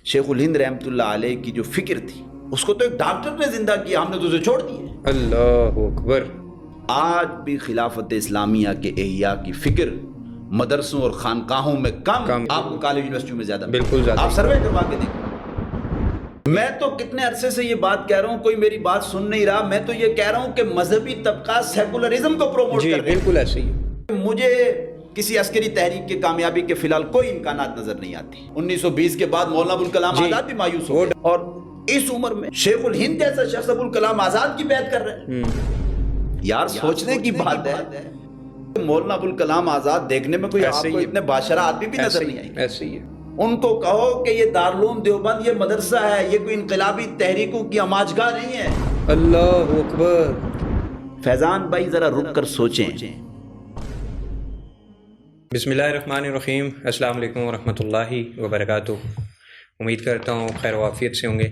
شیخ الہند رحمۃ اللہ علیہ کی جو فکر تھی اس کو تو ایک ڈاکٹر نے زندہ کیا، ہم نے تو اسے چھوڑ دیا۔ اللہ اکبر۔ آج بھی خلافت اسلامیہ کے احیاء کی فکر مدرسوں اور خانقاہوں میں کم، آپ کو کالج یونیورسٹیوں میں زیادہ، بالکل زیادہ۔ آپ سروے کروا کے دیکھیں۔ میں تو کتنے عرصے سے یہ بات کہہ رہا ہوں، کوئی میری بات سن نہیں رہا۔ میں تو یہ کہہ رہا ہوں کہ مذہبی طبقہ سیکولرزم کو پروموٹ کر رہے ہیں۔ بالکل ایسے ہی۔ مجھے کسی عسکری تحریک کی کامیابی کے فی الحال کوئی امکانات نظر نہیں آتی۔ 1920 کے بعد مولانا ابوالکلام آزاد بھی مایوس ہو گئے، اور اس عمر میں شیخ الہند جیسا شخص ابوالکلام آزاد کی بیعت کر رہے ہیں۔ یار سوچنے کی بات ہے، مولانا ابوالکلام آزاد دیکھنے میں کوئی آپ کو اتنے باشرہ آدمی بھی نظر نہیں آئے۔ ایسے ہی ہے۔ ان کو کہو کہ یہ دارالعلوم دیوبند یہ مدرسہ ہے، یہ کوئی انقلابی تحریکوں کی آماجگاہ نہیں ہے۔ اللہ اکبر۔ فیضان بھائی ذرا رک کر سوچیں۔ بسم اللہ الرحمن الرحیم۔ السلام علیکم ورحمۃ اللہ وبرکاتہ۔ امید کرتا ہوں خیر و عافیت سے ہوں گے۔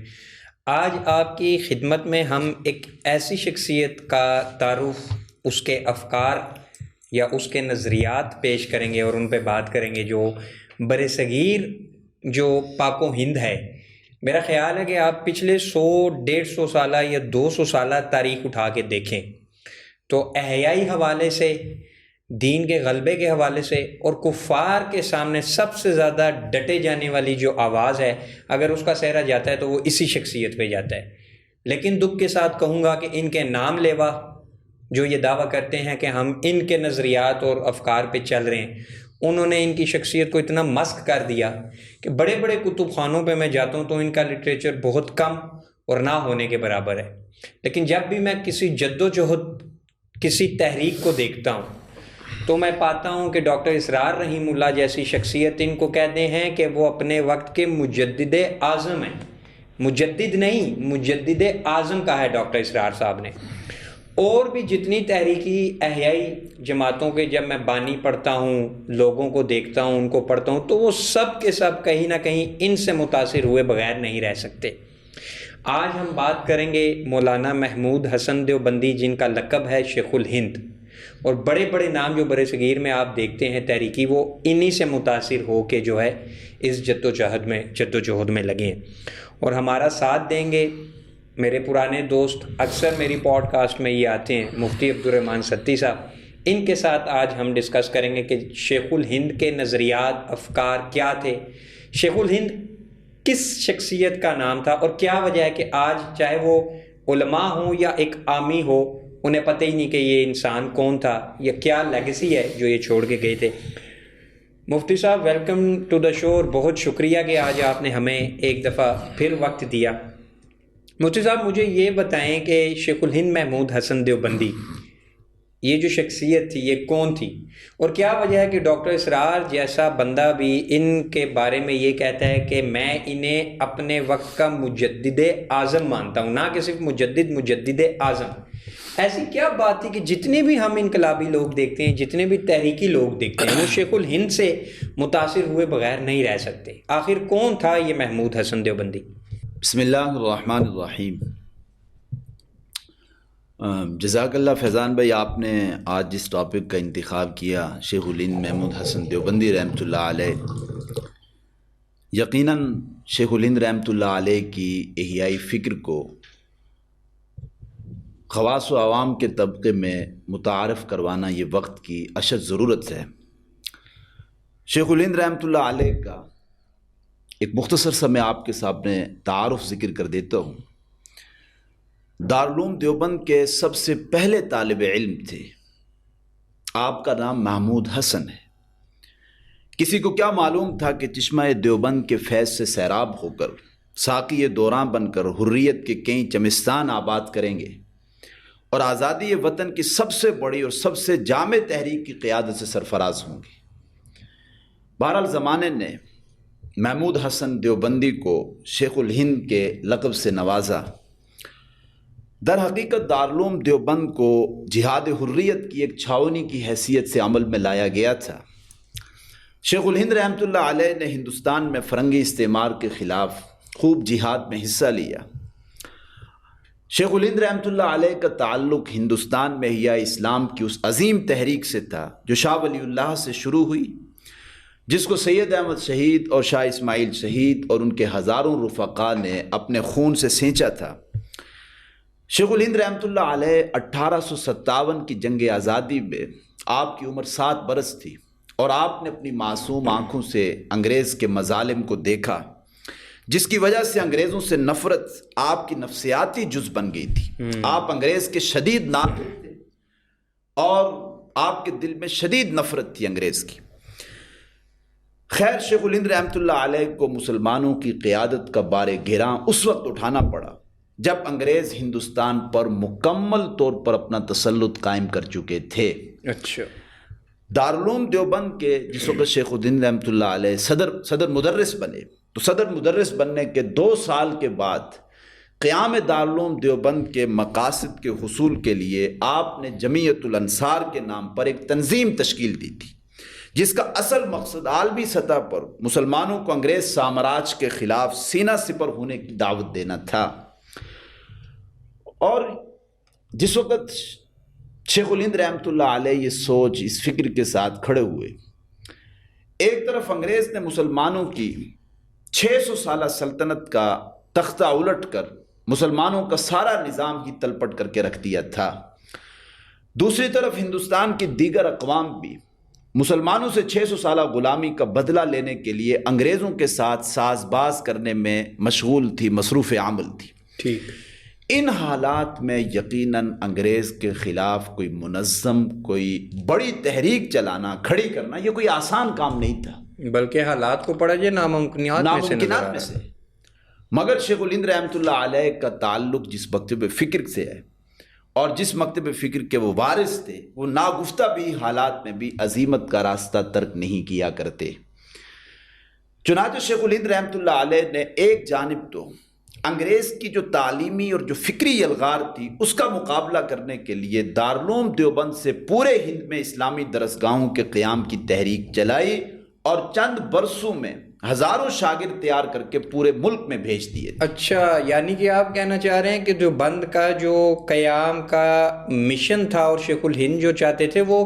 آج آپ کی خدمت میں ہم ایک ایسی شخصیت کا تعارف، اس کے افکار یا اس کے نظریات پیش کریں گے اور ان پہ بات کریں گے جو بر صغیر جو پاک و ہند ہے۔ میرا خیال ہے کہ آپ پچھلے 100-150 سالہ یا 200 سالہ تاریخ اٹھا کے دیکھیں تو احیائی حوالے سے، دین کے غلبے کے حوالے سے اور کفار کے سامنے سب سے زیادہ ڈٹے جانے والی جو آواز ہے، اگر اس کا سہرا جاتا ہے تو وہ اسی شخصیت پہ جاتا ہے۔ لیکن دکھ کے ساتھ کہوں گا کہ ان کے نام لیوا جو یہ دعویٰ کرتے ہیں کہ ہم ان کے نظریات اور افکار پہ چل رہے ہیں، انہوں نے ان کی شخصیت کو اتنا مسخ کر دیا کہ بڑے بڑے کتب خانوں پہ میں جاتا ہوں تو ان کا لٹریچر بہت کم اور نہ ہونے کے برابر ہے۔ لیکن جب بھی میں کسی جد و جہد، کسی تحریک کو دیکھتا ہوں تو میں پاتا ہوں کہ ڈاکٹر اسرار رحیم اللہ جیسی شخصیت ان کو کہتے ہیں کہ وہ اپنے وقت کے مجدد اعظم ہیں۔ مجدد نہیں، مجدد اعظم کہا ہے ڈاکٹر اسرار صاحب نے۔ اور بھی جتنی تحریکی احیائی جماعتوں کے جب میں بانی پڑھتا ہوں، لوگوں کو دیکھتا ہوں، ان کو پڑھتا ہوں، تو وہ سب کے سب کہیں نہ کہیں ان سے متاثر ہوئے بغیر نہیں رہ سکتے۔ آج ہم بات کریں گے مولانا محمود حسن دیوبندی، جن کا لقب ہے شیخ الہند، اور بڑے بڑے نام جو بر صغیر میں آپ دیکھتے ہیں تحریکی، وہ انہی سے متاثر ہو کے جو ہے اس جد و جہد میں لگے ہیں۔ اور ہمارا ساتھ دیں گے میرے پرانے دوست، اکثر میری پوڈ کاسٹ میں یہ آتے ہیں، مفتی عبدالرحمن ستی صاحب۔ ان کے ساتھ آج ہم ڈسکس کریں گے کہ شیخ الہند کے نظریات، افکار کیا تھے، شیخ الہند کس شخصیت کا نام تھا، اور کیا وجہ ہے کہ آج چاہے وہ علماء ہوں یا ایک عامی ہو، انہیں پتہ ہی نہیں کہ یہ انسان کون تھا یا کیا لیگیسی ہے جو یہ چھوڑ کے گئے تھے۔ مفتی صاحب ویلکم ٹو دا شو، اور بہت شکریہ کہ آج آپ نے ہمیں ایک دفعہ پھر وقت دیا۔ مفتی صاحب مجھے یہ بتائیں کہ شیخ الہند محمود حسن دیوبندی یہ جو شخصیت تھی یہ کون تھی، اور کیا وجہ ہے کہ ڈاکٹر اسرار جیسا بندہ بھی ان کے بارے میں یہ کہتا ہے کہ میں انہیں اپنے وقت کا مجدد اعظم مانتا ہوں، نہ کہ صرف مجدد اعظم۔ ایسی کیا بات تھی کہ جتنے بھی ہم انقلابی لوگ دیکھتے ہیں، جتنے بھی تحریکی لوگ دیکھتے ہیں، وہ شیخ الہند سے متاثر ہوئے بغیر نہیں رہ سکتے؟ آخر کون تھا یہ محمود حسن دیوبندی؟ بسم اللہ الرحمن الرحیم۔ جزاک اللہ فیضان بھائی، آپ نے آج جس ٹاپک کا انتخاب کیا، شیخ الہند محمود حسن دیوبندی رحمۃ اللہ علیہ، یقیناً شیخ الہند رحمۃ اللہ علیہ کی احیائی فکر کو خواص و عوام کے طبقے میں متعارف کروانا یہ وقت کی اشد ضرورت ہے۔ شیخ الہند رحمۃ اللہ علیہ کا ایک مختصر سا میں آپ کے سامنے تعارف ذکر کر دیتا ہوں۔ دارالعلوم دیوبند کے سب سے پہلے طالب علم تھے۔ آپ کا نام محمود حسن ہے۔ کسی کو کیا معلوم تھا کہ چشمہ دیوبند کے فیض سے سیراب ہو کر، ساقی دوراں بن کر حریت کے کئی چمستان آباد کریں گے اور آزادی وطن کی سب سے بڑی اور سب سے جامع تحریک کی قیادت سے سرفراز ہوں گے۔ بہرحال زمانے نے محمود حسن دیوبندی کو شیخ الہند کے لقب سے نوازا۔ در حقیقت دارالعلوم دیوبند کو جہاد حریت کی ایک چھاونی کی حیثیت سے عمل میں لایا گیا تھا۔ شیخ الہند رحمۃ اللہ علیہ نے ہندوستان میں فرنگی استعمار کے خلاف خوب جہاد میں حصہ لیا۔ شیخ الہند رحمۃ اللہ علیہ کا تعلق ہندوستان میں احیاء اسلام کی اس عظیم تحریک سے تھا جو شاہ ولی اللہ سے شروع ہوئی، جس کو سید احمد شہید اور شاہ اسماعیل شہید اور ان کے ہزاروں رفقا نے اپنے خون سے سینچا تھا۔ شیخ الہند رحمۃ اللہ علیہ 1857 کی جنگ آزادی میں آپ کی عمر 7 برس تھی، اور آپ نے اپنی معصوم آنکھوں سے انگریز کے مظالم کو دیکھا، جس کی وجہ سے انگریزوں سے نفرت آپ کی نفسیاتی جز بن گئی تھی۔ آپ انگریز کے شدید ناظر تھے اور آپ کے دل میں شدید نفرت تھی انگریز کی۔ خیر، شیخ الہند رحمۃ اللہ علیہ کو مسلمانوں کی قیادت کا بار گراں اس وقت اٹھانا پڑا جب انگریز ہندوستان پر مکمل طور پر اپنا تسلط قائم کر چکے تھے۔ اچھا، دارالعلوم دیوبند کے جس وقت شیخ الہند رحمۃ اللہ علیہ صدر مدرس بنے، تو صدر مدرس بننے کے 2 سال کے بعد قیام دارالعلوم دیوبند کے مقاصد کے حصول کے لیے آپ نے جمعیت الانصار کے نام پر ایک تنظیم تشکیل دی تھی، جس کا اصل مقصد عالمی سطح پر مسلمانوں کو انگریز سامراج کے خلاف سینہ سپر ہونے کی دعوت دینا تھا۔ اور جس وقت شیخ الہند رحمۃ اللہ علیہ یہ سوچ، اس فکر کے ساتھ کھڑے ہوئے، ایک طرف انگریز نے مسلمانوں کی 600 سالہ سلطنت کا تختہ الٹ کر مسلمانوں کا سارا نظام ہی تلپٹ کر کے رکھ دیا تھا، دوسری طرف ہندوستان کی دیگر اقوام بھی مسلمانوں سے 600 سالہ غلامی کا بدلہ لینے کے لیے انگریزوں کے ساتھ ساز باز کرنے میں مشغول تھی، مصروف عمل تھی۔ ٹھیک، ان حالات میں یقیناً انگریز کے خلاف کوئی منظم، کوئی بڑی تحریک چلانا، کھڑی کرنا، یہ کوئی آسان کام نہیں تھا، بلکہ حالات کو پڑھا جائے ناممکنات میں سے۔ مگر شیخ الہند رحمۃ اللہ علیہ کا تعلق جس مکتب فکر سے ہے اور جس مکتب فکر کے وہ وارث تھے، وہ ناگفتہ بھی حالات میں بھی عزیمت کا راستہ ترک نہیں کیا کرتے۔ چنانچہ شیخ الہند رحمۃ اللہ علیہ نے ایک جانب تو انگریز کی جو تعلیمی اور جو فکری یلغار تھی اس کا مقابلہ کرنے کے لیے دارالعلوم دیوبند سے پورے ہند میں اسلامی درسگاہوں کے قیام کی تحریک چلائی، اور چند برسوں میں ہزاروں شاگرد تیار کر کے پورے ملک میں بھیج دیے۔ اچھا، یعنی کہ آپ کہنا چاہ رہے ہیں کہ جو بند کا جو قیام کا مشن تھا اور شیخ الہند جو چاہتے تھے، وہ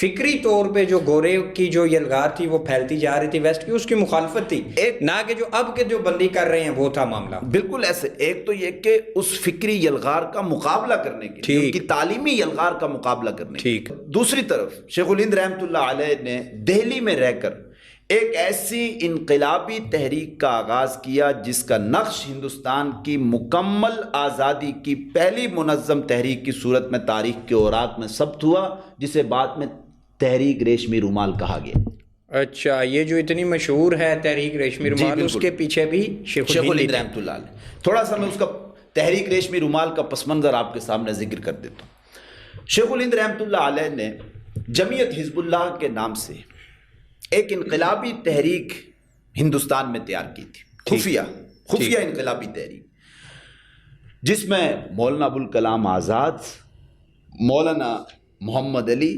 فکری طور پہ جو گورے کی جو یلغار تھی وہ پھیلتی جا رہی تھی ویسٹ کی، اس کی مخالفت تھی، نہ کہ جو اب کے جو بندی کر رہے ہیں وہ تھا معاملہ۔ بالکل ایسے، ایک تو یہ کہ اس فکری یلغار کا مقابلہ کرنے کے لیے، ان کی تعلیمی یلغار کا مقابلہ کرنے کے لیے، دوسری طرف شیخ الہند رحمۃ اللہ علیہ نے دہلی میں رہ کر ایک ایسی انقلابی تحریک کا آغاز کیا جس کا نقش ہندوستان کی مکمل آزادی کی پہلی منظم تحریک کی صورت میں تاریخ کے اوراق میں ثبت ہوا، جسے بعد میں تحریک ریشمی رومال کہا گیا۔ اچھا، یہ جو اتنی مشہور ہے تحریک ریشمی رومال، اس کے پیچھے بھی شیخ الہند رحمۃ اللہ علیہ۔ تھوڑا سا میں اس کا تحریک ریشمی رومال کا پس منظر آپ کے سامنے ذکر کر دیتا ہوں۔ شیخ الہند رحمۃ اللہ علیہ نے جمعیت حزب اللہ کے نام سے ایک انقلابی تحریک ہندوستان میں تیار کی تھی، خفیہ انقلابی تحریک، جس میں مولانا ابوالکلام آزاد، مولانا محمد علی،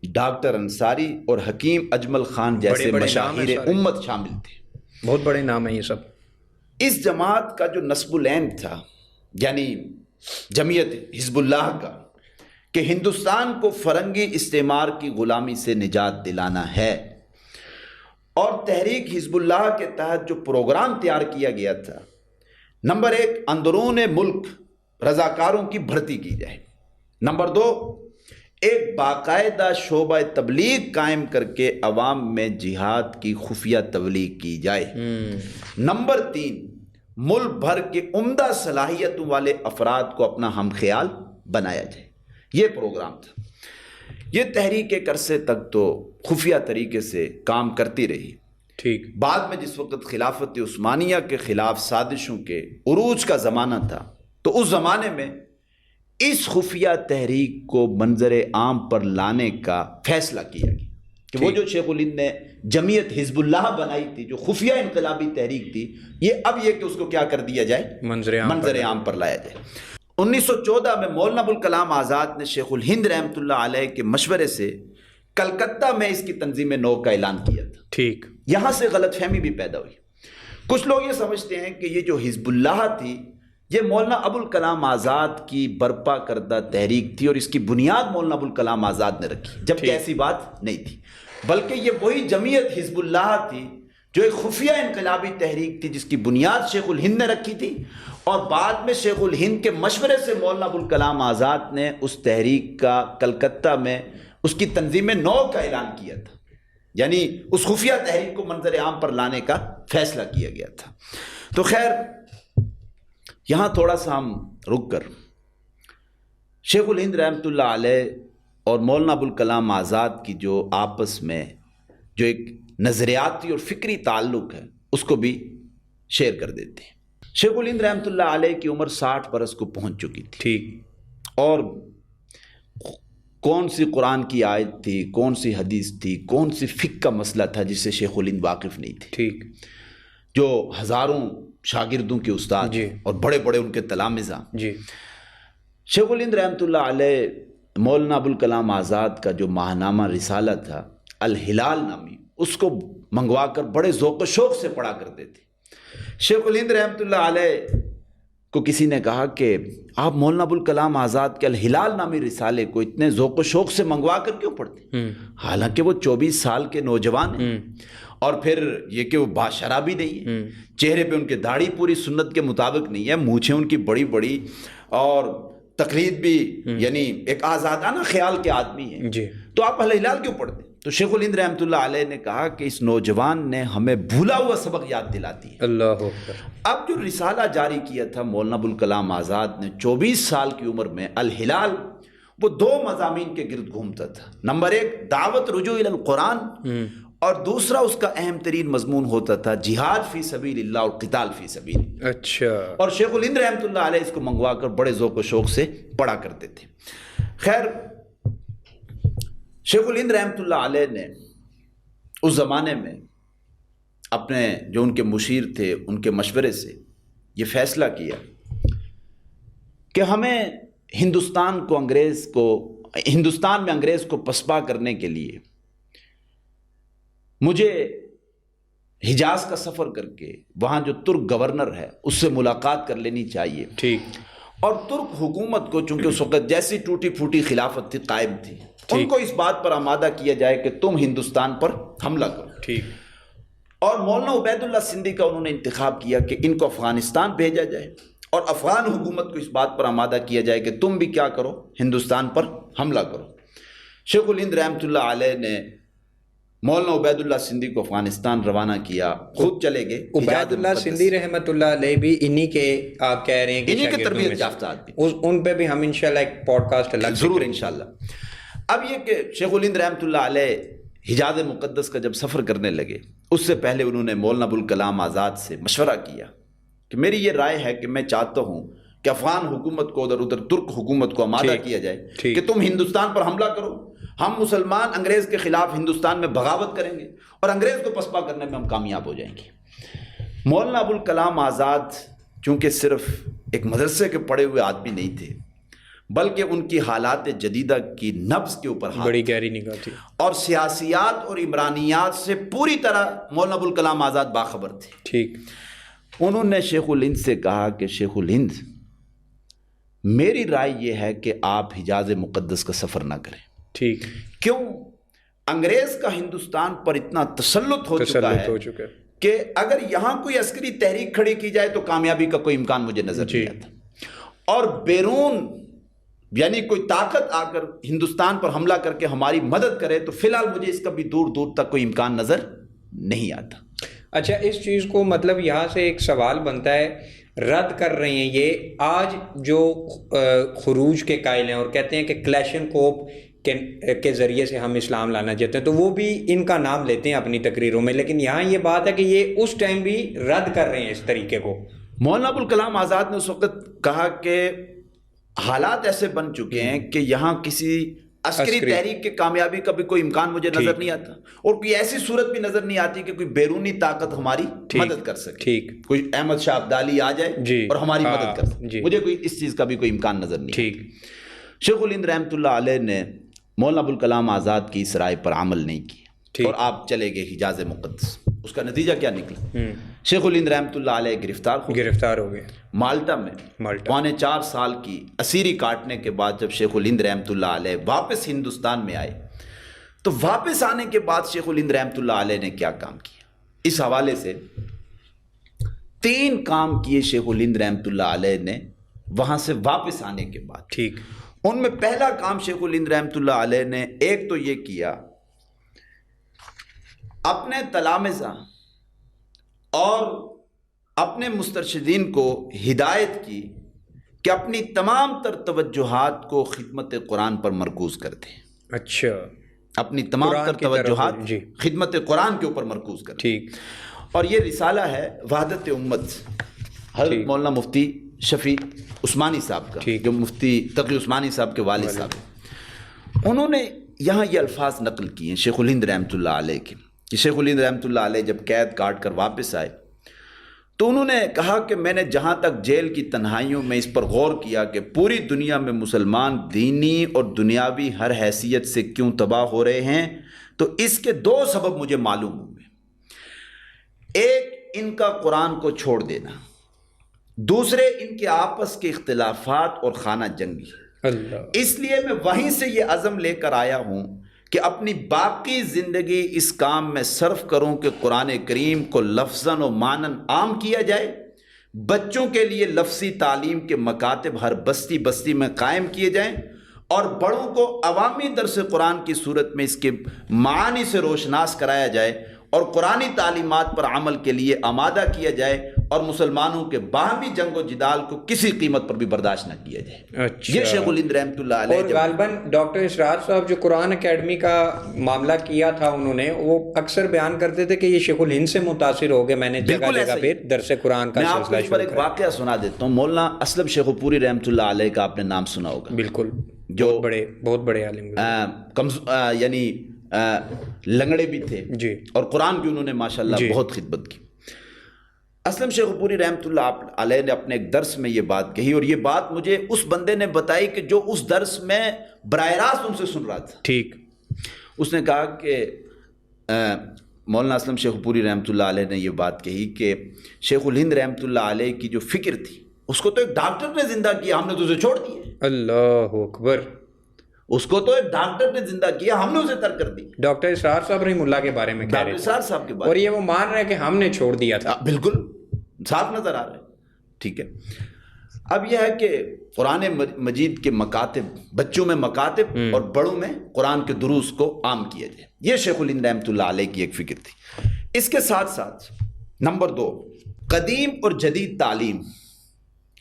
ڈاکٹر انصاری اور حکیم اجمل خان جیسے مشاہیر امت شامل تھے۔ بہت بڑے نام ہیں یہ سب۔ اس جماعت کا جو نصب العین تھا، یعنی جمعیت حزب اللہ کا، کہ ہندوستان کو فرنگی استعمار کی غلامی سے نجات دلانا ہے، اور تحریک حزب اللہ کے تحت جو پروگرام تیار کیا گیا تھا، نمبر 1 اندرون ملک رضاکاروں کی بھرتی کی جائے، نمبر 2 ایک باقاعدہ شعبہ تبلیغ قائم کر کے عوام میں جہاد کی خفیہ تبلیغ کی جائے، نمبر 3 ملک بھر کے عمدہ صلاحیتوں والے افراد کو اپنا ہم خیال بنایا جائے۔ یہ پروگرام تھا۔ یہ تحریک ایک عرصے تک تو خفیہ طریقے سے کام کرتی رہی۔ ٹھیک، بعد میں جس وقت خلافت عثمانیہ کے خلاف سازشوں کے عروج کا زمانہ تھا، تو اس زمانے میں اس خفیہ تحریک کو منظر عام پر لانے کا فیصلہ کیا گیا کہ وہ جو شیخ الہند نے جمعیت حزب اللہ بنائی تھی، جو خفیہ انقلابی تحریک تھی، یہ اب یہ کہ اس کو کیا کر دیا جائے، منظر عام پر لایا جائے۔ 1914 میں مولانا ابوالکلام آزاد نے شیخ الہند رحمۃ اللہ علیہ کے مشورے سے کلکتہ میں اس کی تنظیم نو کا اعلان کیا تھا۔ ٹھیک، یہاں سے غلط فہمی بھی پیدا ہوئی۔ کچھ لوگ یہ سمجھتے ہیں کہ یہ جو حزب اللہ تھی، یہ مولانا ابوالکلام آزاد کی برپا کردہ تحریک تھی اور اس کی بنیاد مولانا ابوالکلام آزاد نے رکھی، جبکہ ایسی بات نہیں تھی۔ بلکہ یہ وہی جمعیت حزب اللہ تھی جو ایک خفیہ انقلابی تحریک تھی جس کی بنیاد شیخ الہند نے رکھی تھی، اور بعد میں شیخ الہند کے مشورے سے مولانا ابوالکلام آزاد نے اس تحریک کا کلکتہ میں اس کی تنظیم نو کا اعلان کیا تھا، یعنی اس خفیہ تحریک کو منظر عام پر لانے کا فیصلہ کیا گیا تھا۔ تو خیر یہاں تھوڑا سا ہم رک کر شیخ الہند رحمۃ اللہ علیہ اور مولانا ابوالکلام آزاد کی جو آپس میں جو ایک نظریاتی اور فکری تعلق ہے اس کو بھی شیئر کر دیتے ہیں۔ شیخ الہند رحمۃ اللہ علیہ کی عمر 60 برس کو پہنچ چکی تھی، ٹھیک، اور کون سی قرآن کی آیت تھی، کون سی حدیث تھی، کون سی فقہ کا مسئلہ تھا جس سے شیخ الہند واقف نہیں تھے، ٹھیک، جو ہزاروں شاگردوں کے استاد جی، اور بڑے بڑے ان کے تلامذہ۔ جی، شیخ الہند رحمۃ اللہ علیہ مولانا ابوالکلام آزاد کا جو ماہنامہ رسالہ تھا الہلال نامی، اس کو منگوا کر بڑے ذوق و شوق سے پڑھا کرتے تھے۔ شیخ الہند رحمۃ اللہ علیہ کو کسی نے کہا کہ آپ مولانا ابوالکلام آزاد کے الہلال نامی رسالے کو اتنے ذوق و شوق سے منگوا کر کیوں پڑھتے ہیں؟ حالانکہ وہ 24 سال کے نوجوان ہیں، اور پھر یہ کہ وہ باشرہ بھی نہیں ہے، چہرے پہ ان کے داڑھی پوری سنت کے مطابق نہیں ہے، مونچھیں ان کی بڑی بڑی، اور تقلید بھی یعنی ایک آزادانہ خیال کے آدمی ہیں، جی، تو آپ الہلال کیوں پڑھتے ہیں؟ تو شیخ الہند رحمۃ اللہ علیہ نے کہا کہ اس نوجوان نے ہمیں بھولا ہوا سبق یاد دلاتی ہے۔ اللہ اکبر۔ اب جو رسالہ جاری کیا تھا مولانا ابوالکلام آزاد نے 24 سال کی عمر میں، الہلال، وہ 2 مضامین کے گرد گھومتا تھا۔ نمبر 1 دعوت رجوع الی القرآن، اور دوسرا اس کا اہم ترین مضمون ہوتا تھا جہاد فی سبیل اللہ اور قتال فی سبیل اللہ۔ اچھا، اور شیخ الہند رحمۃ اللہ علیہ اس کو منگوا کر بڑے ذوق و شوق سے پڑھا کرتے تھے۔ خیر شیخ الہند رحمۃ اللہ علیہ نے اس زمانے میں اپنے جو ان کے مشیر تھے ان کے مشورے سے یہ فیصلہ کیا کہ ہمیں ہندوستان میں انگریز کو پسپا کرنے کے لیے مجھے حجاز کا سفر کر کے وہاں جو ترک گورنر ہے اس سے ملاقات کر لینی چاہیے، ٹھیک، اور ترک حکومت کو چونکہ اس وقت جیسی ٹوٹی پھوٹی خلافت تھی قائم تھی، ان کو اس بات پر آمادہ کیا جائے کہ تم ہندوستان پر حملہ کرو۔ ٹھیک، اور مولانا عبید اللہ سندھی کا انہوں نے انتخاب کیا کہ ان کو افغانستان بھیجا جائے، اور افغان حکومت کو اس بات پر آمادہ کیا جائے کہ تم بھی کیا کرو، ہندوستان پر حملہ کرو۔ شیخ الہند رحمۃ اللہ علیہ نے مولانا عبید اللہ سندھی کو افغانستان روانہ کیا، خود چلے گئے۔ عبید اللہ سندھی رحمۃ اللہ علیہ بھی انہی کے، آپ کہہ رہے ہیں کہ انہی کے تربیت یافتہ آدمی، ان پہ بھی ہم انشاءاللہ ایک پوڈ کاسٹ الگ ضرور انشاءاللہ۔ اب یہ کہ شیخ الہند رحمۃ اللہ علیہ حجاز مقدس کا جب سفر کرنے لگے، اس سے پہلے انہوں نے مولانا ابوالکلام آزاد سے مشورہ کیا کہ میری یہ رائے ہے کہ میں چاہتا ہوں کہ افغان حکومت کو ادھر ترک حکومت کو آمادہ کیا جائے کہ تم ہندوستان پر حملہ کرو، ہم مسلمان انگریز کے خلاف ہندوستان میں بغاوت کریں گے اور انگریز کو پسپا کرنے میں ہم کامیاب ہو جائیں گے۔ مولانا ابوالکلام آزاد چونکہ صرف ایک مدرسے کے پڑھے ہوئے آدمی نہیں تھے، بلکہ ان کی حالات جدیدہ کی نبض کے اوپر بڑی گہری نگاہ تھی، اور سیاسیات اور عمرانیات سے پوری طرح مولانا ابوالکلام آزاد باخبر تھے۔ ٹھیک، انہوں نے شیخ الہند سے کہا کہ شیخ الہند، میری رائے یہ ہے کہ آپ حجاز مقدس کا سفر نہ کریں۔ ٹھیک، کیوں؟ انگریز کا ہندوستان پر اتنا تسلط ہو چکا ہے کہ اگر یہاں کوئی عسکری تحریک کھڑی کی جائے تو کامیابی کا کوئی امکان مجھے نظر نہیں آتا، اور بیرون یعنی کوئی طاقت آ کر ہندوستان پر حملہ کر کے ہماری مدد کرے تو فی الحال مجھے اس کا بھی دور دور تک کوئی امکان نظر نہیں آتا۔ اچھا، اس چیز کو مطلب یہاں سے ایک سوال بنتا ہے، رد کر رہے ہیں یہ آج جو خروج کے قائل ہیں اور کہتے ہیں کہ کلیشن کوپ کے ذریعے سے ہم اسلام لانا چاہتے ہیں، تو وہ بھی ان کا نام لیتے ہیں اپنی تقریروں میں، لیکن یہاں یہ بات ہے کہ یہ اس ٹائم بھی رد کر رہے ہیں اس طریقے کو۔ مولانا ابوالکلام آزاد نے اس وقت کہا کہ حالات ایسے بن چکے ہیں کہ یہاں کسی عسکری تحریک کے کامیابی کا بھی کوئی امکان مجھے نظر نہیں آتا، اور کوئی ایسی صورت بھی نظر نہیں آتی کہ کوئی بیرونی طاقت ہماری مدد کر سکے، کوئی احمد شاہ ابدالی آ جائے اور ہماری مدد کر سکے، مجھے کوئی اس چیز کا بھی کوئی امکان نظر نہیں آتا۔ شیخ الہند رحمۃ اللہ علیہ نے مولانا ابوالکلام آزاد کی اس رائے پر عمل نہیں کیا اور آپ چلے گئے حجاز مقدس۔ اس کا نتیجہ کیا نکلا؟ شیخ الہند رحمۃ اللہ علیہ گرفتار ہو گئے مالٹا میں 4.25 سال کی اسیری کاٹنے کے بعد جب شیخ الہند رحمۃ اللہ علیہ واپس ہندوستان میں آئے تو واپس آنے کے بعد شیخ الہند رحمۃ اللہ علیہ نے کیا کام کیا؟ اس حوالے سے 3 کام کیے شیخ الہند رحمۃ اللہ علیہ نے وہاں سے واپس آنے کے بعد۔ ٹھیک۔ ان میں پہلا کام شیخ الہند رحمۃ اللہ علیہ نے ایک تو یہ کیا، اپنے تلامذہ اور اپنے مسترشدین کو ہدایت کی کہ اپنی تمام تر توجہات کو خدمت قرآن پر مرکوز کر دیں۔ اچھا، اپنی تمام تر توجہات جی خدمت قرآن کے اوپر مرکوز کر دیں۔ ٹھیک۔ اور یہ رسالہ ہے وحدت امت، حضرت مولانا مفتی شفیع عثمانی صاحب کا، جو مفتی تقی عثمانی صاحب کے والد صاحب ہیں۔ انہوں نے یہاں یہ الفاظ نقل کیے ہیں شیخ الہند رحمۃ اللہ علیہ کے، کہ شیخ الہند رحمۃ اللہ علیہ جب قید کاٹ کر واپس آئے تو انہوں نے کہا کہ میں نے جہاں تک جیل کی تنہائیوں میں اس پر غور کیا کہ پوری دنیا میں مسلمان دینی اور دنیاوی ہر حیثیت سے کیوں تباہ ہو رہے ہیں، تو اس کے 2 سبب مجھے معلوم ہوئے۔ ایک، ان کا قرآن کو چھوڑ دینا، دوسرے ان کے آپس کے اختلافات اور خانہ جنگی۔ اللہ، اس لیے میں وہیں سے یہ عزم لے کر آیا ہوں کہ اپنی باقی زندگی اس کام میں صرف کروں کہ قرآن کریم کو لفظاً و معناً عام کیا جائے، بچوں کے لیے لفظی تعلیم کے مکاتب ہر بستی بستی میں قائم کیے جائیں، اور بڑوں کو عوامی درس قرآن کی صورت میں اس کے معانی سے روشناس کرایا جائے، اور قرآنی تعلیمات پر عمل کے لیے آمادہ کیا جائے، اور مسلمانوں کے باہمی جنگ و جدال کو کسی قیمت پر بھی برداشت نہ کیا جائے۔ اچھا، یہ شیخ الہند رحمۃ اللہ علیہ۔ اور غالباً ڈاکٹر اسرار صاحب جو قرآن اکیڈمی کا معاملہ کیا تھا، انہوں نے وہ اکثر بیان کرتے تھے کہ یہ شیخ الہند سے متاثر ہو گئے، میں نے جگہ جگہ پہ درس قرآن کا میں آپ کو اس پر ایک واقعہ سنا دیتا ہوں۔ مولانا اسلم شیخ پوری رحمۃ اللہ علیہ کا آپ نے نام سنا ہوگا، بالکل، جو بہت بڑے عالم، یعنی لنگڑے بھی تھے جی، اور قرآن کی انہوں نے ماشاءاللہ بہت خدمت کی۔ اسلم شیخ پوری رحمۃ اللہ علیہ نے اپنے ایک درس میں یہ بات کہی، اور یہ بات مجھے اس بندے نے بتائی کہ جو اس درس میں براہ راست ان سے سن رہا تھا۔ ٹھیک۔ اس نے کہا کہ مولانا اسلم شیخ پوری رحمۃ اللہ علیہ نے یہ بات کہی کہ شیخ الہند رحمۃ اللہ علیہ کی جو فکر تھی اس کو تو ایک ڈاکٹر نے زندہ کیا، ہم نے تو اسے چھوڑ دیا۔ اللہ اکبر، اس کو تو ایک ڈاکٹر نے زندہ کیا، ہم نے اسے ترک کر دی۔ ڈاکٹر اسرار صاحب رحمہ اللہ کے بارے میں کہہ رہے ڈاکٹر اسرار صاحب کے بارے اور یہ وہ مان رہے ہیں کہ ہم نے چھوڑ دیا تھا۔ بالکل صاف نظر آ رہا ہے۔ ٹھیک ہے، اب یہ ہے کہ قرآن مجید کے مکاتب، بچوں میں مکاتب اور بڑوں میں قرآن کے دروس کو عام کیا جائے، یہ شیخ الہند رحمۃ اللہ علیہ کی ایک فکر تھی۔ اس کے ساتھ ساتھ نمبر 2، قدیم اور جدید تعلیم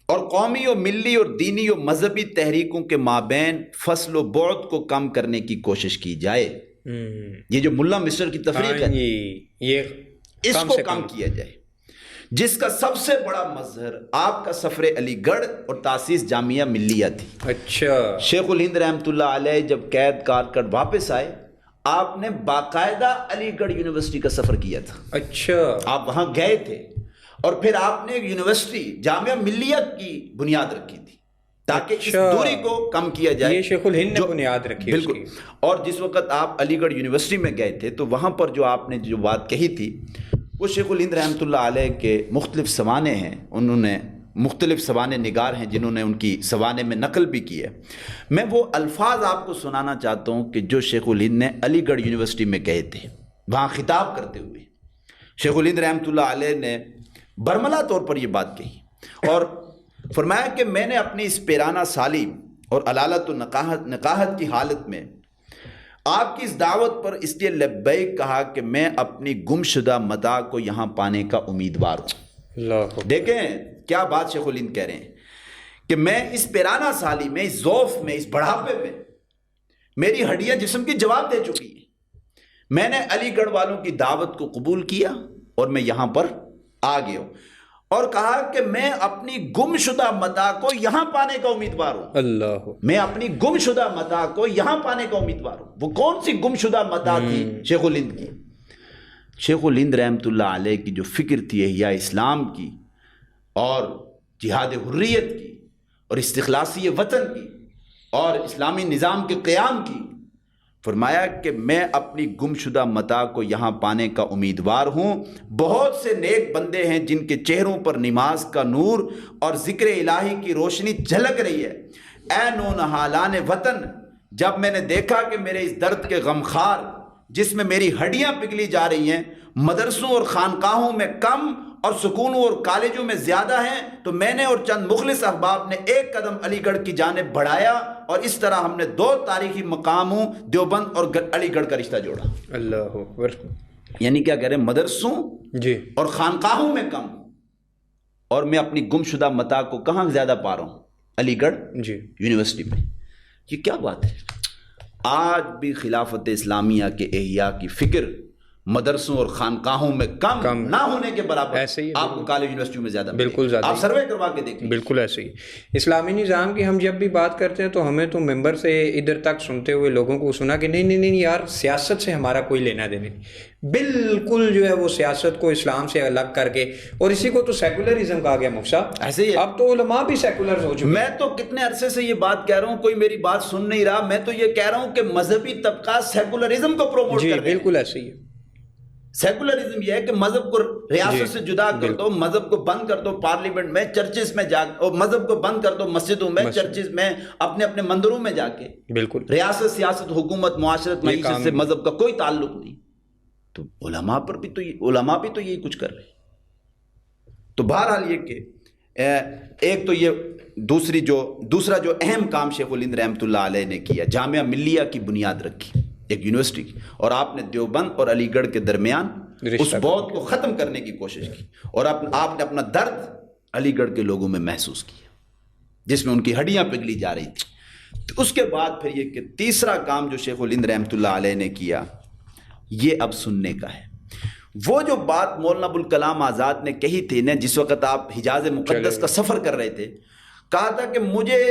اور قومی و ملی اور دینی و مذہبی تحریکوں کے مابین فصل و بعد کو کم کرنے کی کوشش کی جائے۔ یہ جو ملا مصر کی تفریق ہے، یہ اس کو کم کیا جائے، جس کا سب سے بڑا مظہر آپ کا سفر علی گڑھ اور تاسیس جامعہ ملیہ تھی۔ اچھا، شیخ الہند رحمۃ اللہ علیہ جب قید کاٹ کر واپس آئے، آپ نے باقاعدہ علی گڑھ یونیورسٹی کا سفر کیا تھا۔ اچھا، آپ وہاں گئے تھے اور پھر آپ نے ایک یونیورسٹی جامعہ ملیہ کی بنیاد رکھی تھی تاکہ اس دوری کو کم کیا جائے۔ یہ شیخ الہند نے بنیاد رکھی، بالکل۔ اور جس وقت آپ علی گڑھ یونیورسٹی میں گئے تھے تو وہاں پر جو آپ نے جو بات کہی تھی وہ شیخ الہند رحمۃ اللہ علیہ کے مختلف سوانے ہیں، انہوں نے مختلف سوانے نگار ہیں جنہوں نے ان کی سوانے میں نقل بھی کی ہے۔ میں وہ الفاظ آپ کو سنانا چاہتا ہوں کہ جو شیخ الہند نے علی گڑھ یونیورسٹی میں کہے تھے، وہاں خطاب کرتے ہوئے شیخ الہند رحمۃ اللہ علیہ نے برملا طور پر یہ بات کہی اور فرمایا کہ میں نے اپنی اس پیرانہ سالی اور علالت و نقاہت کی حالت میں آپ کی اس دعوت پر اس لیے لبیک کہا کہ میں اپنی گم شدہ متاع کو یہاں پانے کا امیدوار ہوں۔ دیکھیں کیا بات شیخ الہند کہہ رہے ہیں کہ میں اس پیرانہ سالی میں، اس ذوف میں، اس بڑھاپے میں میری ہڈیاں جسم کی جواب دے چکی ہیں۔ میں نے علی گڑھ والوں کی دعوت کو قبول کیا اور میں یہاں پر آ گیا ہوں، اور کہا کہ میں اپنی گم شدہ متاع کو یہاں پانے کا امیدوار ہوں۔ اللہ، میں اپنی گم شدہ متاع کو یہاں پانے کا امیدوار ہوں۔ وہ کون سی گم شدہ متاع تھی شیخ الہند کی؟ شیخ الہند رحمۃ اللہ علیہ کی جو فکر تھی احیاء اسلام کی اور جہاد حریت کی اور استخلاصی وطن کی اور اسلامی نظام کے قیام کی، فرمایا کہ میں اپنی گم شدہ متاع کو یہاں پانے کا امیدوار ہوں۔ بہت سے نیک بندے ہیں جن کے چہروں پر نماز کا نور اور ذکر الہی کی روشنی جھلک رہی ہے۔ اے نونہالان وطن، جب میں نے دیکھا کہ میرے اس درد کے غمخار جس میں میری ہڈیاں پگھلی جا رہی ہیں مدرسوں اور خانقاہوں میں کم اور سکونوں اور کالجوں میں زیادہ ہیں، تو میں نے اور چند مخلص احباب نے ایک قدم علی گڑھ کی جانب بڑھایا، اور اس طرح ہم نے دو تاریخی مقاموں دیوبند اور علی گڑھ کا رشتہ جوڑا۔ اللہ اکبر۔ یعنی کیا کہہ رہے ہیں، مدرسوں جی اور خانقاہوں میں کم، اور میں اپنی گمشدہ متاع کو کہاں زیادہ پا رہا ہوں؟ علی گڑھ جی یونیورسٹی میں۔ یہ کیا بات ہے؟ آج بھی خلافت اسلامیہ کے احیاء کی فکر مدرسوں اور خانقاہوں میں کم نہ ہونے کے برابر، ایسے ہی آپ کو کالج یونیورسٹیوں میں زیادہ بالکل زیادہ، آپ سروے کروا کے دیکھیں۔ بالکل ایسے ہی اسلامی نظام کی ہم جب بھی بات کرتے ہیں تو ہمیں تو ممبر سے ادھر تک سنتے ہوئے لوگوں کو سنا کہ نہیں یار سیاست سے ہمارا کوئی لینا دینا نہیں، بالکل جو ہے وہ سیاست کو اسلام سے الگ کر کے، اور اسی کو تو سیکولرزم کہا گیا مفتی صاحب۔ ایسے ہی اب تو علماء بھی سیکولر ہو چکے۔ میں تو کتنے عرصے سے یہ بات کہہ رہا ہوں، کوئی میری بات سن نہیں رہا۔ میں تو یہ کہہ رہا ہوں کہ مذہبی طبقہ سیکولرزم کو پروموٹ کر رہے ہیں۔ بالکل ایسے ہی ہے۔ سیکولرزم یہ ہے کہ مذہب کو ریاست سے جدا کر دو، مذہب کو بند کر دو پارلیمنٹ میں، چرچز میں جا، اور مذہب کو بند کر دو مسجدوں میں، چرچز میں، اپنے اپنے مندروں میں جا کے۔ بالکل ریاست، سیاست، حکومت، معاشرت، معیشت سے مذہب کا کوئی تعلق نہیں۔ تو علماء پر بھی تو علماء بھی تو یہی کچھ کر رہے ہیں۔ تو بہرحال یہ کہ ایک تو یہ دوسرا جو اہم کام شیخ الہند رحمۃ اللہ علیہ نے کیا، جامعہ ملیہ کی بنیاد رکھی ایک یونیورسٹی کی، اور آپ نے دیوبند اور علی گڑھ کے درمیان اس بعد کو ختم کرنے کی کوشش کی، اور آپ نے اپنا درد علی گڑھ کے لوگوں میں محسوس کیا جس میں ان کی ہڈیاں پگھلی جا رہی تھی۔ تو اس کے بعد پھر یہ کہ تیسرا کام جو شیخ الہند رحمۃ اللہ علیہ نے کیا، یہ اب سننے کا ہے۔ وہ جو بات مولانا ابوالکلام آزاد نے کہی تھی نا، جس وقت آپ حجاز مقدس کا سفر کر رہے تھے، کہا تھا کہ مجھے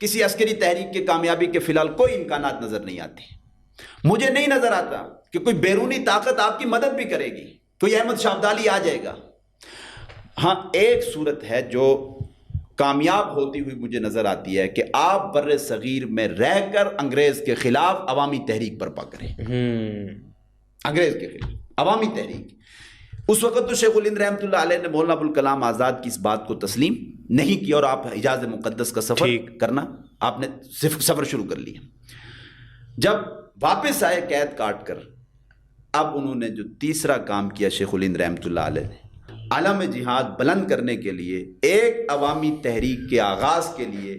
کسی عسکری تحریک کی کامیابی کے فی الحال کوئی امکانات نظر نہیں آتے، مجھے نہیں نظر آتا کہ کوئی بیرونی طاقت آپ کی مدد بھی کرے گی، کوئی احمد شاہ ابدالی آ جائے گا۔ ہاں ایک صورت ہے جو کامیاب ہوتی ہوئی مجھے نظر آتی ہے کہ آپ بر صغیر میں رہ کر انگریز کے خلاف عوامی تحریک برپا کریں۔ انگریز کے خلاف عوامی تحریک۔ اس وقت تو شیخ الہند رحمۃ اللہ علیہ نے مولانا ابوالکلام آزاد کی اس بات کو تسلیم نہیں کیا، اور آپ حجاز مقدس کا سفر کرنا، آپ نے سفر شروع کر لیا۔ جب واپس آئے قید کاٹ کر، اب انہوں نے جو تیسرا کام کیا شیخ الہند رحمۃ اللہ علیہ نے، علم جہاد بلند کرنے کے لیے، ایک عوامی تحریک کے آغاز کے لیے،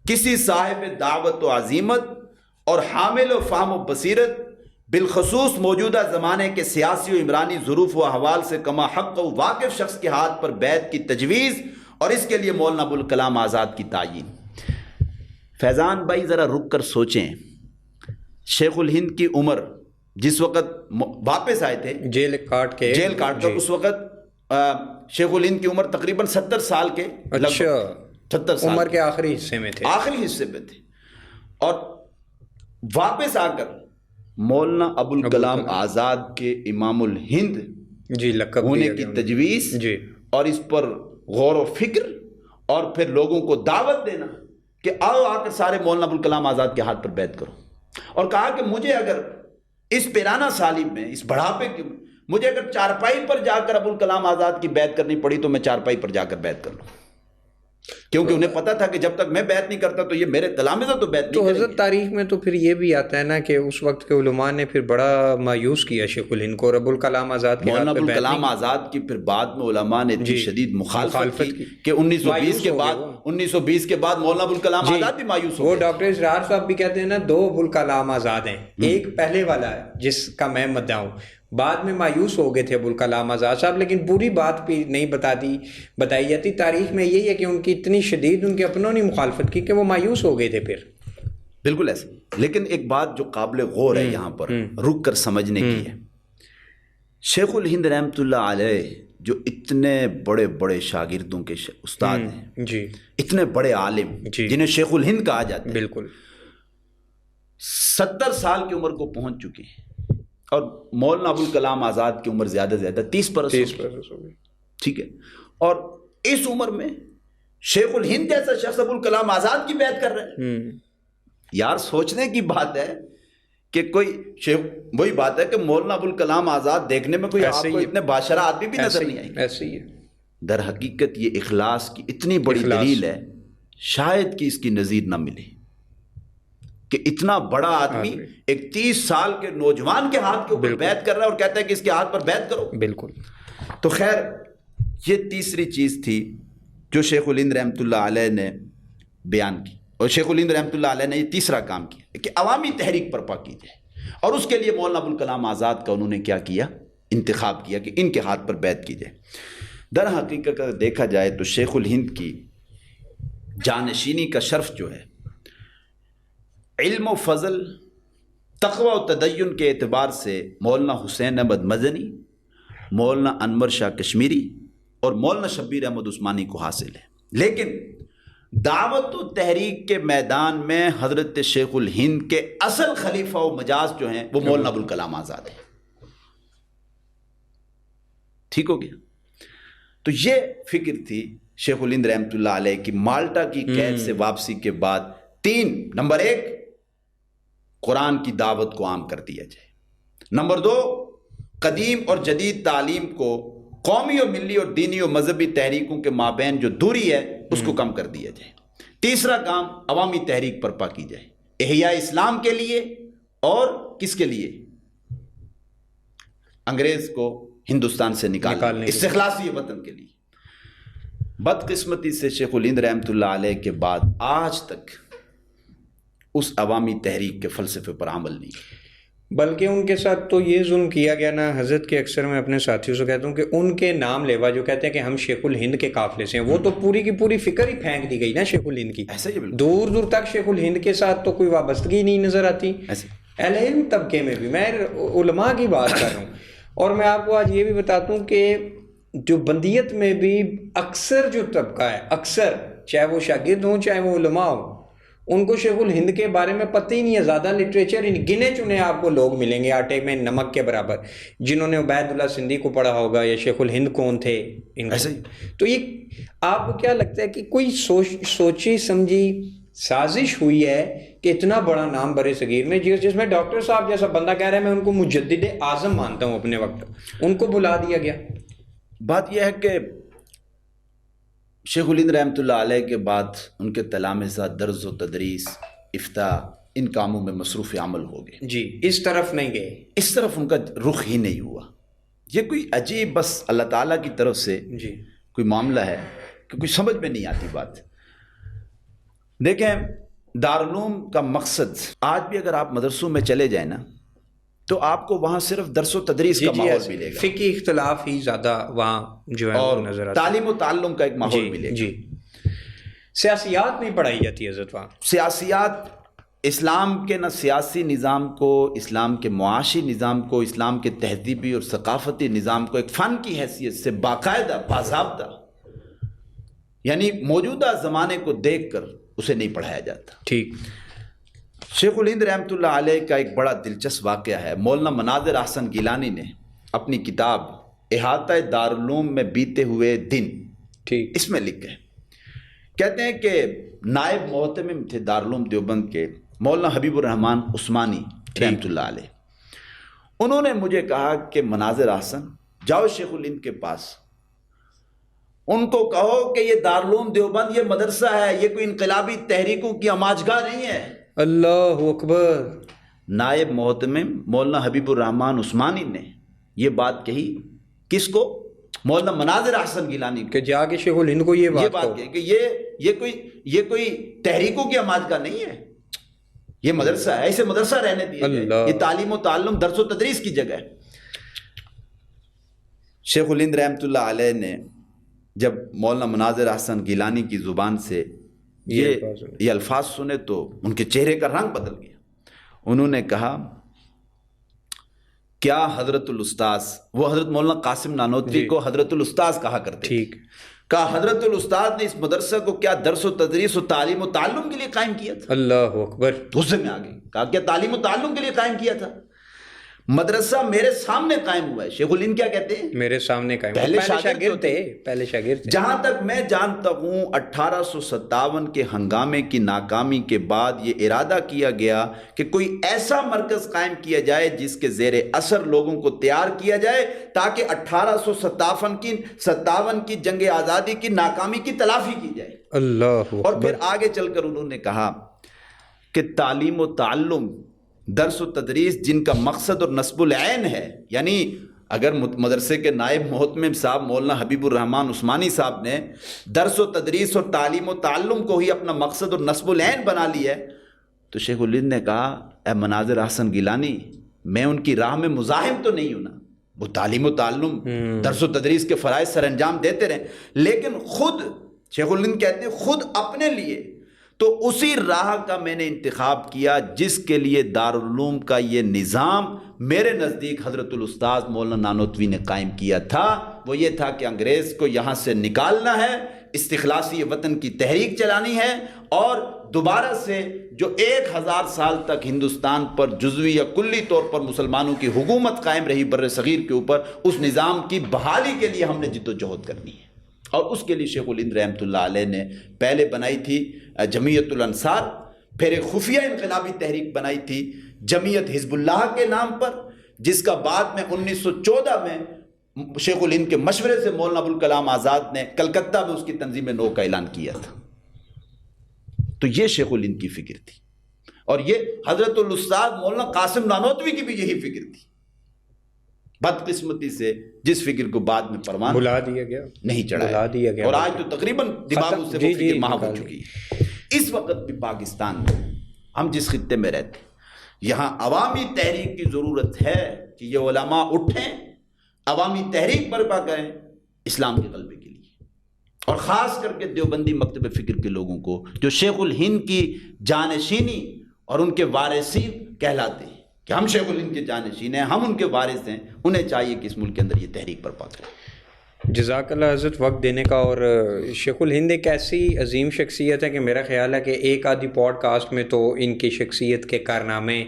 کسی صاحب دعوت و عزیمت اور حامل و فہم و بصیرت، بالخصوص موجودہ زمانے کے سیاسی و عمرانی ظروف و احوال سے کما حق و واقف شخص کے ہاتھ پر بیعت کی تجویز، اور اس کے لیے مولانا ابوالکلام آزاد کی تعیین۔ فیضان بھائی ذرا رک کر سوچیں، شیخ الہند کی عمر جس وقت واپس آئے تھے جیل کاٹ کر، اس وقت شیخ الہند کی عمر تقریباً 70 سال کے، 70 سال عمر کے آخری حصے میں تھے، اور واپس آ کر مولانا ابوالکلام آزاد کے امام الہند ہونے کی تجویز، اور اس پر غور و فکر، اور پھر لوگوں کو دعوت دینا کہ آؤ آ کر سارے مولانا ابوالکلام آزاد کے ہاتھ پر بیعت کرو، اور کہا کہ مجھے اگر اس پیرانہ سالم میں، اس بڑھاپے کی، مجھے اگر چارپائی پر جا کر ابوالکلام آزاد کی بیعت کرنی پڑی تو میں چارپائی پر جا کر بیعت کر لوں، کیونکہ انہیں پتا تھا کہ جب تک میں بیعت نہیں کرتا تو یہ میرے تلامذہ تو بیعت نہیں کریں گے۔ تو حضرت تاریخ میں تو پھر یہ بھی آتا ہے نا کہ اس وقت کے علماء نے پھر بڑا مایوس کیا شیخ الہند کو، اور ابوالکلام آزاد کے مولانا ابوالکلام آزاد کی پھر بعد میں علماء نے اتنی شدید مخالفت کی کہ 1920 کے بعد مولانا ابوالکلام آزاد بھی مایوس ہو گئے۔ وہ ڈاکٹر اسرار صاحب بھی کہتے ہیں نا، 2 ابوالکلام آزاد ہیں، ایک پہلے والا ہے جس کا میں مدعا ہوں، بعد میں مایوس ہو گئے تھے ابوالکلام آزاد صاحب، لیکن پوری بات بھی نہیں بتائی جاتی تاریخ میں۔ یہی ہے کہ ان کی اتنی شدید ان کے اپنوں نے مخالفت کی کہ وہ مایوس ہو گئے تھے پھر۔ بالکل ایسے۔ لیکن ایک بات جو قابل غور ہے یہاں پر رک کر سمجھنے کی ہے، شیخ الہند رحمۃ اللہ علیہ جو اتنے بڑے بڑے شاگردوں کے استاد ہیں، اتنے بڑے عالم جنہیں شیخ الہند کہا جاتا ہے، بالکل 70 سال کی عمر کو پہنچ چکے ہیں، اور مولانا ابوالکلام آزاد کی عمر زیادہ 30 برس ہو گئی، ٹھیک ہے، اور اس عمر میں شیخ الہند جیسا شخص ابوالکلام آزاد کی بیعت کر رہے ہیں۔ یار سوچنے کی بات ہے کہ وہی بات ہے کہ مولانا ابوالکلام آزاد دیکھنے میں کوئی آپ کو اتنے باشرہ آدمی بھی نظر نہیں آئے، ایسے ہی ہے۔ در حقیقت یہ اخلاص کی اتنی بڑی دلیل ہے، شاید کہ اس کی نظیر نہ ملے۔ کہ اتنا بڑا آدمی ایک 30 سال کے نوجوان کے ہاتھ کے اوپر بیعت کر رہا ہے اور کہتا ہے کہ اس کے ہاتھ پر بیعت کرو. بالکل. تو خیر یہ تیسری چیز تھی جو شیخ الہند رحمۃ اللہ علیہ نے بیان کی, اور شیخ الہند رحمۃ اللہ علیہ نے یہ تیسرا کام کیا کہ عوامی تحریک برپا کی جائے, اور اس کے لیے مولانا ابوالکلام آزاد کا انہوں نے کیا کیا, انتخاب کیا کہ ان کے ہاتھ پر بیعت کی جائے. در حقیقت اگر دیکھا جائے تو شیخ الہند کی جانشینی کا شرف جو ہے علم و فضل, تقوی و تدین کے اعتبار سے مولانا حسین احمد مدنی, مولانا انور شاہ کشمیری اور مولانا شبیر احمد عثمانی کو حاصل ہے. لیکن دعوت و تحریک کے میدان میں حضرت شیخ الہند کے اصل خلیفہ و مجاز جو ہیں وہ مولانا ابوالکلام آزاد ہیں. ٹھیک ہو گیا. تو یہ فکر تھی شیخ الہند رحمۃ اللہ علیہ کی مالٹا کی قید سے واپسی کے بعد. 3 نمبر 1 قرآن کی دعوت کو عام کر دیا جائے. نمبر 2 قدیم اور جدید تعلیم کو, قومی و ملی اور دینی و مذہبی تحریکوں کے مابین جو دوری ہے اس کو کم کر دیا جائے. تیسرا کام عوامی تحریک برپا کی جائے, احیاء اسلام کے لیے اور کس کے لیے, انگریز کو ہندوستان سے نکالنے, استخلاصی وطن کے لیے. بدقسمتی سے شیخ الہند رحمۃ اللہ علیہ کے بعد آج تک اس عوامی تحریک کے فلسفے پر عمل نہیں, بلکہ ان کے ساتھ تو یہ ظلم کیا گیا نا حضرت کے. اکثر میں اپنے ساتھیوں سے کہتا ہوں کہ ان کے نام لیوا جو کہتے ہیں کہ ہم شیخ الہند کے قافلے سے ہیں, وہ تو پوری کی پوری فکر ہی پھینک دی گئی نا شیخ الہند کی. ایسا ہی دور دور تک شیخ الہند کے ساتھ تو کوئی وابستگی نہیں نظر آتی. اہل علم طبقے میں بھی, میں علماء کی بات کر رہا ہوں. اور میں آپ کو آج یہ بھی بتاتا ہوں کہ جو بندیت میں بھی اکثر جو طبقہ ہے, اکثر چاہے وہ شاگرد ہوں چاہے وہ علماء ہوں, ان کو شیخ الہند کے بارے میں پتہ ہی نہیں ہے. زیادہ لٹریچر ہی نہیں, گنے چنے آپ کو لوگ ملیں گے آٹے میں نمک کے برابر جنہوں نے عبید اللہ سندھی کو پڑھا ہوگا یا شیخ الہند کون تھے ایسے. تو یہ آپ کو کیا لگتا ہے کہ کوئی سوچی سمجھی سازش ہوئی ہے کہ اتنا بڑا نام برے صغیر میں, جس میں ڈاکٹر صاحب جیسا بندہ کہہ رہا ہے میں ان کو مجدد اعظم مانتا ہوں اپنے وقت, ان کو بلا دیا گیا. بات یہ ہے کہ شیخ الہند رحمۃ اللہ علیہ کے بعد ان کے تلامذہ درس و تدریس, افتاء, ان کاموں میں مصروف عمل ہو گئے. جی, اس طرف نہیں گئے, اس طرف ان کا رخ ہی نہیں ہوا. یہ کوئی عجیب بس اللہ تعالیٰ کی طرف سے جی کوئی معاملہ ہے کہ کوئی سمجھ میں نہیں آتی بات. دیکھیں دارالعلوم کا مقصد, آج بھی اگر آپ مدرسوں میں چلے جائیں نا تو آپ کو وہاں صرف درس و تدریس کا ماحول ملے گا, فقہی اختلاف ہی زیادہ وہاں جو ہے اور نظر آتا ہے, تعلیم و تعلم کا ایک ماحول ملے گا. جی, سیاسیات نہیں پڑھائی جاتی حضرت وہاں. سیاسیات اسلام کے نہ سیاسی نظام کو, اسلام کے معاشی نظام کو, اسلام کے تہذیبی اور ثقافتی نظام کو ایک فن کی حیثیت سے باقاعدہ باضابطہ, یعنی موجودہ زمانے کو دیکھ کر اسے نہیں پڑھایا جاتا. ٹھیک. شیخ الہند رحمۃ اللہ علیہ کا ایک بڑا دلچسپ واقعہ ہے. مولانا مناظر احسن گیلانی نے اپنی کتاب احاطہ دارالعلوم میں بیتے ہوئے دن, ٹھیک, اس میں لکھے, کہتے ہیں کہ نائب محتمم تھے دارالعلوم دیوبند کے مولانا حبیب الرحمن عثمانی رحمۃ اللہ علیہ. انہوں نے مجھے کہا کہ مناظر احسن جاؤ شیخ الہند کے پاس, ان کو کہو کہ یہ دارالعلوم دیوبند یہ مدرسہ ہے, یہ کوئی انقلابی تحریکوں کی آماجگاہ نہیں ہے. اللہ اکبر. نائب محتمم مولانا حبیب الرحمن عثمانی نے یہ بات کہی, کس کو؟ مولانا مناظر احسن گیلانی کو, کہ جا کے شیخ الہند کو یہ بات کہی کہ یہ کوئی تحریکوں کی آماجگاہ نہیں ہے, یہ مدرسہ ہے, اسے مدرسہ رہنے دیا جائے, یہ تعلیم و تعلم درس و تدریس کی جگہ ہے. شیخ الہند رحمۃ اللہ علیہ نے جب مولانا مناظر احسن گیلانی کی زبان سے یہ الفاظ سنے تو ان کے چہرے کا رنگ بدل گیا. انہوں نے کہا کیا حضرت الاستاذ, وہ حضرت مولانا قاسم نانوتوی کو حضرت الاستاذ کہا کرتے, ٹھیک, کہا حضرت الاستاذ نے اس مدرسہ کو کیا درس و تدریس و تعلیم و تعلم کے لیے قائم کیا تھا؟ اللہ اکبر. غصے میں آ گئی, کہا کیا تعلیم و تعلم کے لیے قائم کیا تھا؟ مدرسہ میرے سامنے قائم ہوا ہے. شیخ الہند کیا کہتے ہیں؟ میرے سامنے قائم. پہلے شاگرد تھے, پہلے شاگرد تھے. جہاں تک میں جانتا ہوں 1857 کے ہنگامے کی ناکامی کے بعد یہ ارادہ کیا گیا کہ کوئی ایسا مرکز قائم کیا جائے جس کے زیر اثر لوگوں کو تیار کیا جائے تاکہ 1857 کی جنگ آزادی کی ناکامی کی تلافی کی جائے. اللہ. اور پھر آگے چل کر انہوں نے کہا کہ تعلیم و تعلم، درس و تدریس جن کا مقصد اور نصب العین ہے، یعنی اگر مدرسے کے نائب محتمم صاحب مولانا حبیب الرحمن عثمانی صاحب نے درس و تدریس اور تعلیم و تعلم کو ہی اپنا مقصد اور نصب العین بنا لیا ہے، تو شیخ الہند نے کہا اے مناظر احسن گیلانی، میں ان کی راہ میں مزاحم تو نہیں ہوں نا، وہ تعلیم و تعلم درس و تدریس کے فرائض سر انجام دیتے رہیں، لیکن خود شیخ الہند کہتے ہیں خود اپنے لیے تو اسی راہ کا میں نے انتخاب کیا جس کے لیے دارالعلوم کا یہ نظام میرے نزدیک حضرت الاستاذ مولانا نانوتوی نے قائم کیا تھا۔ وہ یہ تھا کہ انگریز کو یہاں سے نکالنا ہے، استخلاصی وطن کی تحریک چلانی ہے، اور دوبارہ سے جو 1000 سال تک ہندوستان پر جزوی یا کلی طور پر مسلمانوں کی حکومت قائم رہی بر صغیر کے اوپر، اس نظام کی بحالی کے لیے ہم نے جد و جہد کرنی ہے۔ اور اس کے لیے شیخ الہند رحمۃ اللہ علیہ نے پہلے بنائی تھی جمعیت الانصار، پھر ایک خفیہ انقلابی تحریک بنائی تھی جمعیت حزب اللہ کے نام پر، جس کا بعد میں 1914 میں شیخ الہند کے مشورے سے مولانا ابوالکلام آزاد نے کلکتہ میں اس کی تنظیم نو کا اعلان کیا تھا۔ تو یہ شیخ الہند کی فکر تھی، اور یہ حضرت الاستاذ مولانا قاسم نانوتوی کی بھی یہی فکر تھی۔ بدقسمتی سے جس فکر کو بعد میں پروان بلا دیا گیا، نہیں چڑھایا گیا، اور آج تو تقریباً دماغ سے وہ فکر محو ہو چکی ہے۔ اس وقت بھی پاکستان میں ہم جس خطے میں رہتے ہیں، یہاں عوامی تحریک کی ضرورت ہے کہ یہ علماء اٹھیں، عوامی تحریک برپا کریں اسلام کے غلبے کے لیے، اور خاص کر کے دیوبندی مکتب فکر کے لوگوں کو جو شیخ الہند کی جانشینی اور ان کے وارثین کہلاتے ہیں کہ ہم شیخ الہند کے جانشین ہیں، ہم ان کے وارث ہیں، انہیں چاہیے کہ اس ملک کے اندر یہ تحریک برپا کریں۔ جزاک اللہ حضرت وقت دینے کا۔ اور شیخ الہند ایک ایسی عظیم شخصیت ہے کہ میرا خیال ہے کہ ایک آدھی پوڈ کاسٹ میں تو ان کی شخصیت کے کارنامے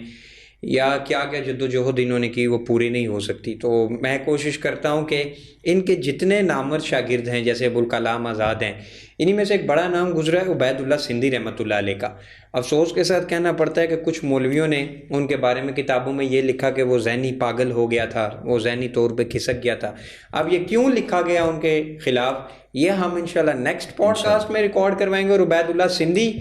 یا کیا کیا جد و جہد انہوں نے کی وہ پوری نہیں ہو سکتی۔ تو میں کوشش کرتا ہوں کہ ان کے جتنے نامور شاگرد ہیں، جیسے ابوالکلام آزاد ہیں، انہی میں سے ایک بڑا نام گزرا ہے عبید اللہ سندھی رحمۃ اللہ علیہ کا۔ افسوس کے ساتھ کہنا پڑتا ہے کہ کچھ مولویوں نے ان کے بارے میں کتابوں میں یہ لکھا کہ وہ ذہنی پاگل ہو گیا تھا، وہ ذہنی طور پہ کھسک گیا تھا۔ اب یہ کیوں لکھا گیا ان کے خلاف، یہ ہم انشاءاللہ نیکسٹ پوڈ کاسٹ میں ریکارڈ کروائیں گے۔ اور عبید اللہ سندھی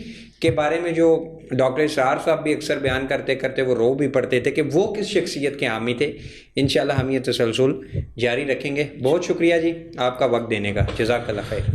کے بارے میں جو ڈاکٹر اسرار صاحب بھی اکثر بیان کرتے وہ رو بھی پڑھتے تھے کہ وہ کس شخصیت کے حامی تھے، انشاءاللہ ہم یہ تسلسل جاری رکھیں گے۔ بہت شکریہ جی آپ کا وقت دینے کا، جزاک اللہ خیر۔